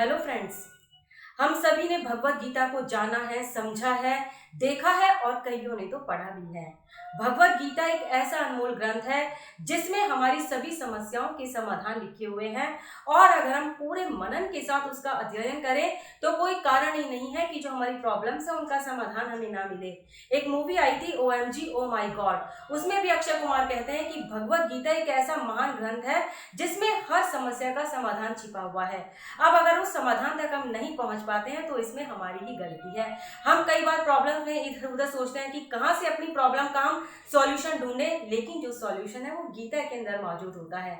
Hello friends. हम सभी ने भगवत गीता को जाना है, समझा है, देखा है और कईयों ने तो पढ़ा भी है। भगवत गीता एक ऐसा अनमोल ग्रंथ है जिसमें हमारी सभी समस्याओं के समाधान लिखे हुए हैं और अगर हम पूरे मनन के साथ उसका अध्ययन करें तो कोई कारण ही नहीं है कि जो हमारी प्रॉब्लम्स है उनका समाधान हमें ना मिले। एक मूवी आई थी OMG ओ माई गॉड, उसमें भी अक्षय कुमार कहते हैं कि भगवत गीता एक ऐसा महान ग्रंथ है जिसमें हर समस्या का समाधान छिपा हुआ है। अब अगर उस समाधान तक हम नहीं पहुंच पाते हैं तो इसमें हमारी ही गलती है। हम कई बार प्रॉब्लम में इधर उधर सोचते हैं कि कहां से अपनी प्रॉब्लम का हम सॉल्यूशन ढूंढें, लेकिन जो सॉल्यूशन है वो गीता के अंदर मौजूद होता है।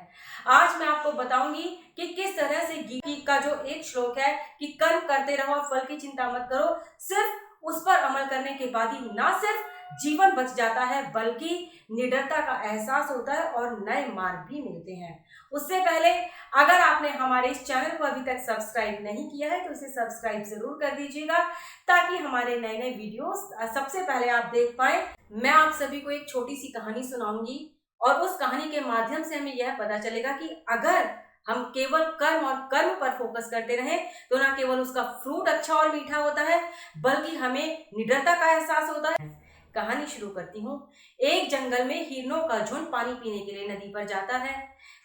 आज मैं आपको बताऊंगी कि किस तरह से गीता का जो एक श्लोक है कि कर्म करते रहो और फल की चिंता मत करो, सिर्फ उस पर अमल करने के बाद ही ना सिर्फ जीवन बच जाता है बल्कि निडरता का एहसास होता है और नए मार्ग भी मिलते हैं। उससे पहले अगर आपने हमारे इस चैनल को अभी तक सब्सक्राइब नहीं किया है तो इसे सब्सक्राइब जरूर कर दीजिएगा ताकि हमारे नए नए वीडियोस सबसे पहले आप देख पाए। मैं आप सभी को एक छोटी सी कहानी सुनाऊंगी और उस कहानी के माध्यम से हमें यह पता चलेगा कि अगर हम केवल कर्म और कर्म पर फोकस करते रहें तो ना केवल उसका फ्रूट अच्छा और मीठा होता है बल्कि हमें निडरता का एहसास होता है। कहानी शुरू करती हूँ। एक जंगल में हिरणों का झुंड पानी पीने के लिए नदी पर जाता है।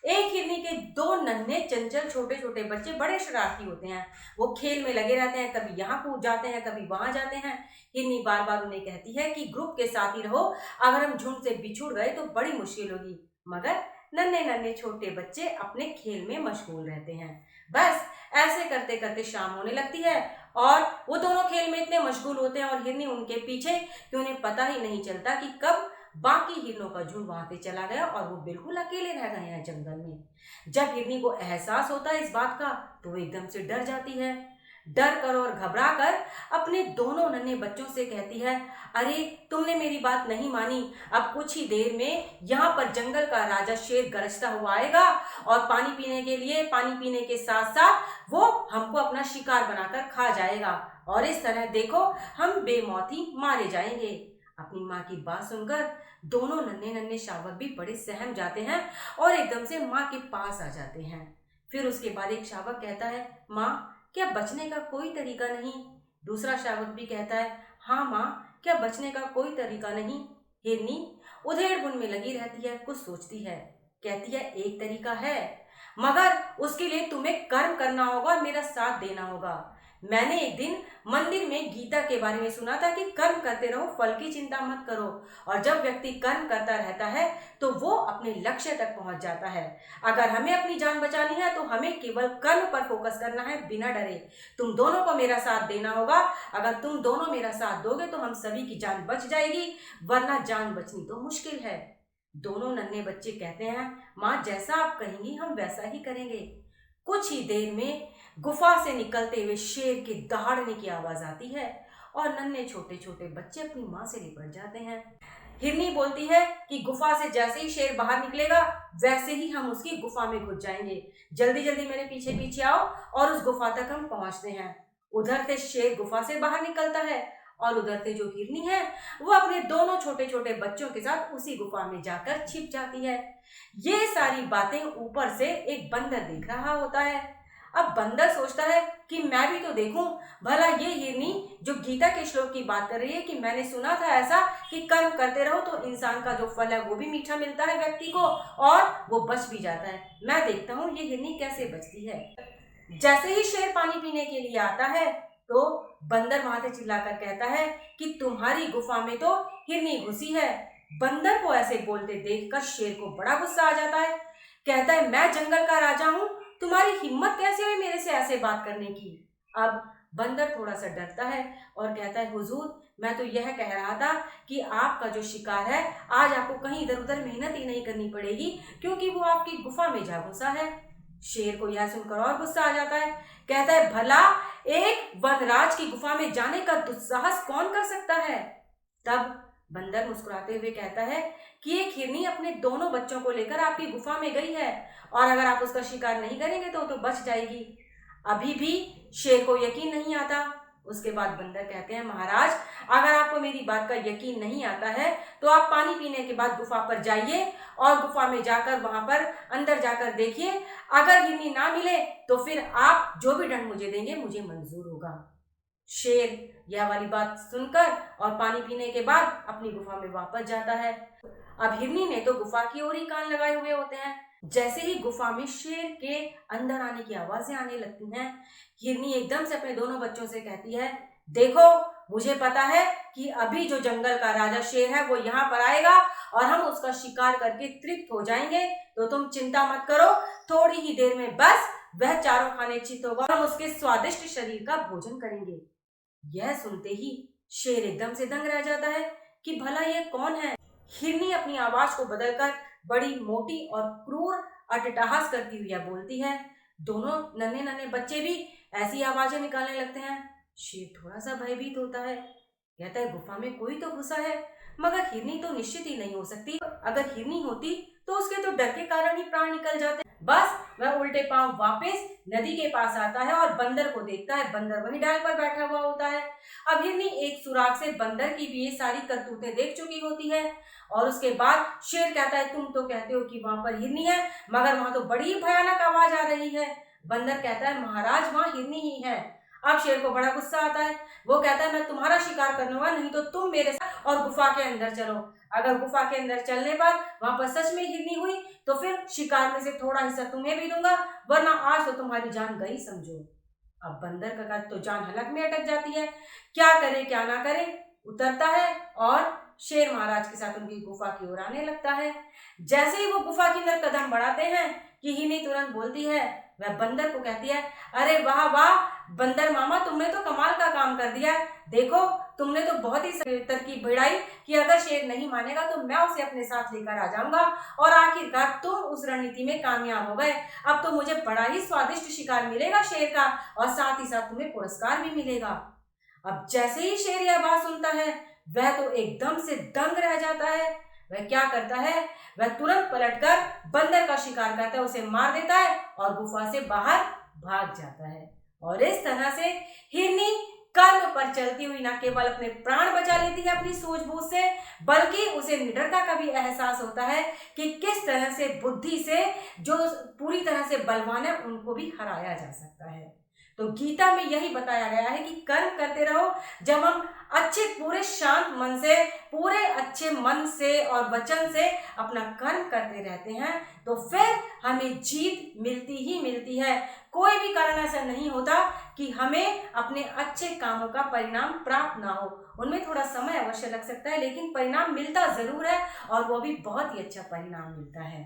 एक हिरनी के दो नन्हे चंचल छोटे छोटे बच्चे बड़े शरारती होते हैं। वो खेल में लगे रहते हैं, कभी यहाँ कूद जाते हैं, कभी वहां जाते हैं। हिरनी बार बार उन्हें कहती है कि ग्रुप के साथ ही रहो, अगर हम झुंड से बिछुड़ गए तो बड़ी मुश्किल होगी। मगर नन्हे नन्हे छोटे बच्चे अपने खेल में मशगूल रहते हैं। बस ऐसे करते करते शाम होने लगती है और वो दोनों खेल में इतने मशगूल होते हैं और हिरनी उनके पीछे कि उन्हें पता ही नहीं चलता कि कब बाकी हिरणों का झुंड वहां से चला गया और वो बिल्कुल अकेले रह गए हैं जंगल में। जब हिरनी को एहसास होता है इस बात का तो वो एकदम से डर जाती है। डर कर और घबरा कर अपने दोनों नन्हे बच्चों से कहती है, अरे तुमने मेरी बात नहीं मानी, अब कुछ ही देर में यहाँ पर जंगल का राजा शेर गरजता हुआ आएगा और पानी पीने के साथ साथ वो हमको अपना शिकार बनाकर खा जाएगा और इस तरह देखो हम बेमौती मारे जाएंगे। अपनी माँ की बात सुनकर दोनों नन्हे नन्हे शावक भी बड़े सहम जाते हैं और एकदम से माँ के पास आ जाते हैं। फिर उसके बाद एक शावक कहता है, माँ क्या बचने का कोई तरीका नहीं? दूसरा शावक भी कहता है, हाँ माँ क्या बचने का कोई तरीका नहीं? हिरनी उधेड़ बुन में लगी रहती है, कुछ सोचती है, कहती है एक तरीका है, मगर उसके लिए तुम्हें कर्म करना होगा और मेरा साथ देना होगा। मैंने एक दिन मंदिर में गीता के बारे में सुना था कि कर्म करते रहो, फल की चिंता मत करो, और जब व्यक्ति कर्म करता रहता है तो वो अपने लक्ष्य तक पहुंच जाता है। अगर हमें अपनी जान बचानी है तो हमें केवल कर्म पर फोकस करना है बिना डरे। तुम दोनों को मेरा साथ देना होगा, अगर तुम दोनों मेरा साथ दोगे तो हम सभी की जान बच जाएगी, वरना जान बचनी तो मुश्किल है। दोनों नन्हे बच्चे कहते हैं, माँ जैसा आप कहेंगी हम वैसा ही करेंगे। कुछ ही देर में गुफा से निकलते हुए शेर के दहाड़ने की आवाज आती है और नन्हे छोटे छोटे बच्चे अपनी माँ से लिपट जाते हैं। हिरनी बोलती है कि गुफा से जैसे ही शेर बाहर निकलेगा वैसे ही हम उसकी गुफा में घुस जाएंगे, जल्दी जल्दी मेरे पीछे पीछे आओ और उस गुफा तक हम पहुंचते हैं। उधर से शेर गुफा से बाहर निकलता है और उधर से जो हिरनी है वो अपने दोनों छोटे छोटे बच्चों के साथ उसी गुफा में जाकर छिप जाती है। ये सारी बातें ऊपर से एक बंदर देख रहा होता है। अब बंदर सोचता है कि मैं भी तो देखूं, भला ये हिरनी जो गीता के श्लोक की बात कर रही है कि मैंने सुना था ऐसा कि कर्म करते रहो तो इंसान का जो फल है वो भी मीठा मिलता है व्यक्ति को और वो बच भी जाता है। मैं देखता हूँ ये हिरनी कैसे बचती है। जैसे ही शेर पानी पीने के लिए आता है तो बंदर वहां से चिल्लाकर कहता है कि तुम्हारी गुफा में तो हिरनी घुसी है। बंदर को ऐसे बोलते देखकर शेर को बड़ा गुस्सा आ जाता है, कहता है मैं जंगल का राजा हूँ, तुम्हारी हिम्मत कैसे हुई मेरे से ऐसे बात करने की। अब बंदर थोड़ा सा डरता है और कहता है, हुजूर मैं तो यह कह रहा था कि आपका जो शिकार है आज आपको कहीं इधर उधर मेहनत ही नहीं करनी पड़ेगी क्योंकि वो आपकी गुफा में जा घुसा है। शेर को यह सुनकर और गुस्सा आ जाता है, कहता है भला एक वनराज की गुफा में जाने का दुस्साहस कौन कर सकता है। तब बंदर मुस्कुराते हुए कहता है कि एक हिरनी अपने दोनों बच्चों को लेकर आपकी गुफा में गई है और अगर आप उसका शिकार नहीं करेंगे तो बच जाएगी। अभी भी शेर को यकीन नहीं आता। उसके बाद बंदर कहते हैं, महाराज अगर आपको मेरी बात का यकीन नहीं आता है तो आप पानी पीने के बाद गुफा पर जाइए और गुफा में जाकर वहां पर अंदर जाकर देखिए, अगर हिरनी ना मिले तो फिर आप जो भी दंड मुझे देंगे मुझे मंजूर होगा। शेर यह वाली बात सुनकर और पानी पीने के बाद अपनी गुफा में वापस जाता है। अब हिरनी ने तो गुफा की ओर ही कान लगाए हुए होते हैं। जैसे ही गुफा में शेर के अंदर आने की आवाजें आने लगती हैं, हिरनी एकदम से अपने दोनों बच्चों से कहती है, देखो मुझे पता है कि अभी जो जंगल का राजा शेर है वो यहाँ पर आएगा और हम उसका शिकार करके तृप्त हो जाएंगे, तो तुम चिंता मत करो, थोड़ी ही देर में बस वह चारों खाने चित होगा, हम उसके स्वादिष्ट शरीर का भोजन करेंगे। यह सुनते ही शेर एकदम से दंग रह जाता है कि भला ये कौन है। हिरनी अपनी आवाज को बदलकर बड़ी मोटी और क्रूर अट्टहास करती हुई बोलती है। दोनों नन्हे नन्हे बच्चे भी ऐसी आवाजें निकालने लगते हैं। शेर थोड़ा सा भयभीत होता है, कहता है गुफा में कोई तो घुसा है, मगर हिरनी तो निश्चित ही नहीं हो सकती। अगर हिरनी होती तो उसके तो डर के कारण ही प्राण निकल जाते। बस वह उल्टे पांव वापस नदी के पास आता है और बंदर को देखता है। बंदर वही डाल पर बैठा हुआ होता है। अब हिरनी एक सुराग से बंदर की भी ये सारी करतूतें देख चुकी होती है और उसके बाद शेर कहता है, तुम तो कहते हो कि वहां पर हिरनी है, मगर वहां तो बड़ी भयानक आवाज आ रही है। बंदर कहता है, महाराज वहां हिरनी ही है। अब शेर को बड़ा गुस्सा आता है। वो कहता है, मैं तुम्हारा शिकार करूंगा, नहीं तो तुम मेरे साथ और गुफा के अंदर चलो। अगर गुफा के अंदर चलने पर वहां पर सच में हिरनी हुई तो फिर शिकार में से थोड़ा हिस्सा तुम्हें भी दूंगा, वरना आज तो तुम्हारी जान गई समझो। अब बंदर का तो जान हलक में अटक जाती है, क्या करे क्या ना करे। उतरता है और शेर महाराज के साथ उनकी गुफा की ओर आने लगता है। जैसे ही वो गुफा की अंदर कदम बढ़ाते हैं कि हिरनी तुरंत बोलती है, वह बंदर को कहती है, अरे वाह वाह बंदर मामा, तुमने तो कमाल का काम कर दिया। देखो तुमने तो बहुत ही तरकीब भिड़ाई कि अगर शेर नहीं मानेगा तो मैं उसे अपने साथ लेकर आ जाऊंगा और आखिरकार तुम उस रणनीति में कामयाब हो गए। अब तो मुझे बड़ा ही स्वादिष्ट शिकार मिलेगा शेर का और साथ ही साथ तुम्हें पुरस्कार भी मिलेगा। अब जैसे ही शेर यह बात सुनता है वह तो एकदम से दंग रह जाता है। वह क्या करता है, वह तुरंत पलटकर बंदर का शिकार करता है, उसे मार देता है और गुफा से बाहर भाग जाता है। और इस तरह से हिरनी कर्म पर चलती हुई न केवल अपने प्राण बचा लेती है अपनी सूझबूझ से, बल्कि उसे निडरता का भी एहसास होता है कि किस तरह से बुद्धि से जो पूरी तरह से बलवान है उनको भी हराया जा सकता है। तो गीता में यही बताया गया है कि कर्म करते रहो। जब हम अच्छे पूरे शांत मन से, पूरे अच्छे मन से और वचन से अपना कर्म करते रहते हैं तो फिर हमें जीत मिलती ही मिलती है। कोई भी कारण ऐसा नहीं होता कि हमें अपने अच्छे कामों का परिणाम प्राप्त ना हो। उनमें थोड़ा समय अवश्य लग सकता है, लेकिन परिणाम मिलता जरूर है और वो भी बहुत ही अच्छा परिणाम मिलता है।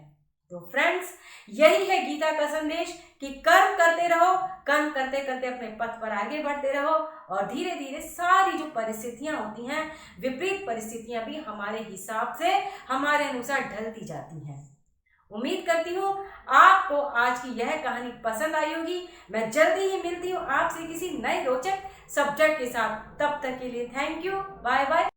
तो फ्रेंड्स, यही है गीता का संदेश कि कर्म करते रहो, कर्म करते करते अपने पथ पर आगे बढ़ते रहो और धीरे धीरे सारी जो परिस्थितियां होती हैं, विपरीत परिस्थितियां भी हमारे हिसाब से, हमारे अनुसार ढलती जाती हैं। उम्मीद करती हूँ आपको आज की यह कहानी पसंद आई होगी। मैं जल्दी ही मिलती हूँ आपसे किसी नए रोचक सब्जेक्ट के साथ। तब तक के लिए थैंक यू, बाय बाय।